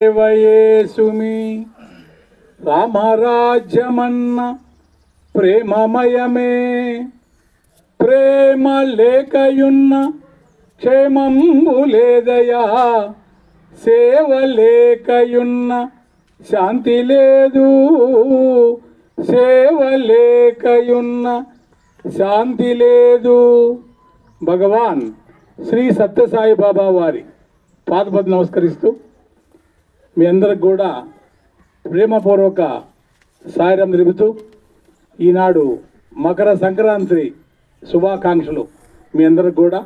దేవయేసుమి రామరాజ్యమన్న ప్రేమమయమే, ప్రేమ లేకయున్న క్షేమంబు లేదయా, సేవ లేకయున్న శాంతి లేదు, సేవ లేకయున్న శాంతి లేదు. భగవాన్ శ్రీ సత్యసాయి బాబా వారి పాదపద్మ నమస్కరిస్తూ మీ అందరికి కూడా ప్రేమపూర్వక సాయిరం తెలుపుతూ ఈనాడు మకర సంక్రాంతి శుభాకాంక్షలు మీ అందరికి కూడా.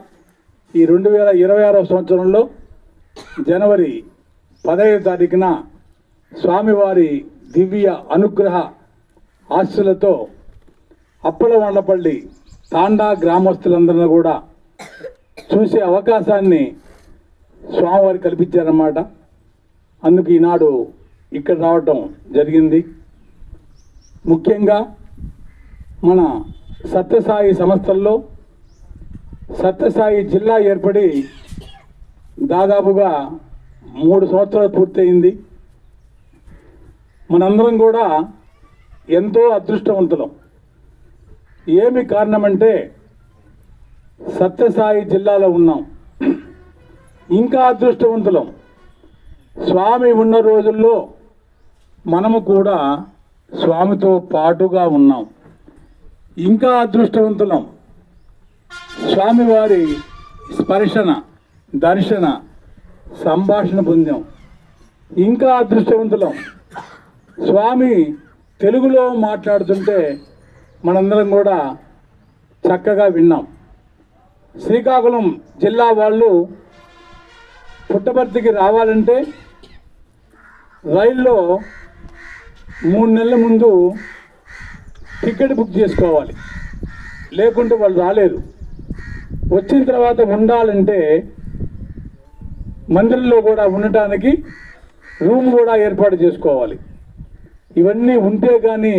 ఈ 2026వ సంవత్సరంలో జనవరి 15వ తారీఖున స్వామివారి దివ్య అనుగ్రహ ఆశీస్సులతో అప్పలవండపల్లి తాండా గ్రామస్తులందరినీ కూడా చూసే అవకాశాన్ని స్వామివారి కల్పించారన్నమాట. అందుకు ఈనాడు ఇక్కడ రావటం జరిగింది. ముఖ్యంగా మన సత్యసాయి సంస్థల్లో సత్యసాయి జిల్లా ఏర్పడి దాదాపుగా 3 సంవత్సరాలు పూర్తయింది. మనందరం కూడా ఎంతో అదృష్టవంతులం. ఏమి కారణమంటే సత్యసాయి జిల్లాలో ఉన్నాం. ఇంకా అదృష్టవంతులం, స్వామి ఉన్న రోజుల్లో మనము కూడా స్వామితో పాటుగా ఉన్నాం. ఇంకా అదృష్టవంతులం, స్వామివారి స్పర్శన, దర్శన, సంభాషణ పొందాం. ఇంకా అదృష్టవంతులం, స్వామి తెలుగులో మాట్లాడుతుంటే మనందరం కూడా చక్కగా విన్నాం. శ్రీకాకుళం జిల్లా వాళ్ళు పుట్టపర్తికి రావాలంటే రైల్లో 3 నెలల ముందు టికెట్ బుక్ చేసుకోవాలి, లేకుంటే వాళ్ళు రాలేరు. వచ్చిన తర్వాత ఉండాలంటే మందిరంలో కూడా ఉండటానికి రూమ్ కూడా ఏర్పాటు చేసుకోవాలి. ఇవన్నీ ఉంటే కానీ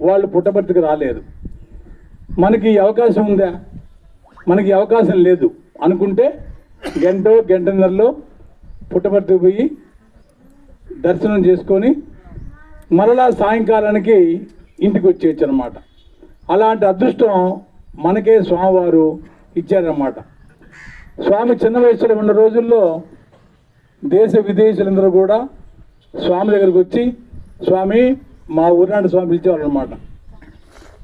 వాళ్ళు పుట్టపర్తికి రాలేరు. మనకి అవకాశం ఉందా? మనకి అవకాశం లేదు అనుకుంటే గంటన్నరలో పుట్టపర్తికి పోయి దర్శనం చేసుకొని మరలా సాయంకాలానికి ఇంటికి వచ్చేయచ్చు అన్నమాట. అలాంటి అదృష్టం మనకే స్వామివారు ఇచ్చారన్నమాట. స్వామి చిన్న వయసులో ఉన్న రోజుల్లో దేశ విదేశీయులందరూ కూడా స్వామి దగ్గరికి వచ్చి స్వామి మా ఊరినాడు స్వామి పిలిచేవాళ్ళు అన్నమాట.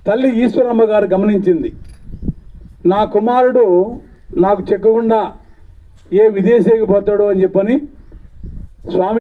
తల్లి ఈశ్వరమ్మ గారు గమనించింది, నా కుమారుడు నాకు చెక్కకుండా ఏ విదేశీకి పోతాడు అని చెప్పని స్వామి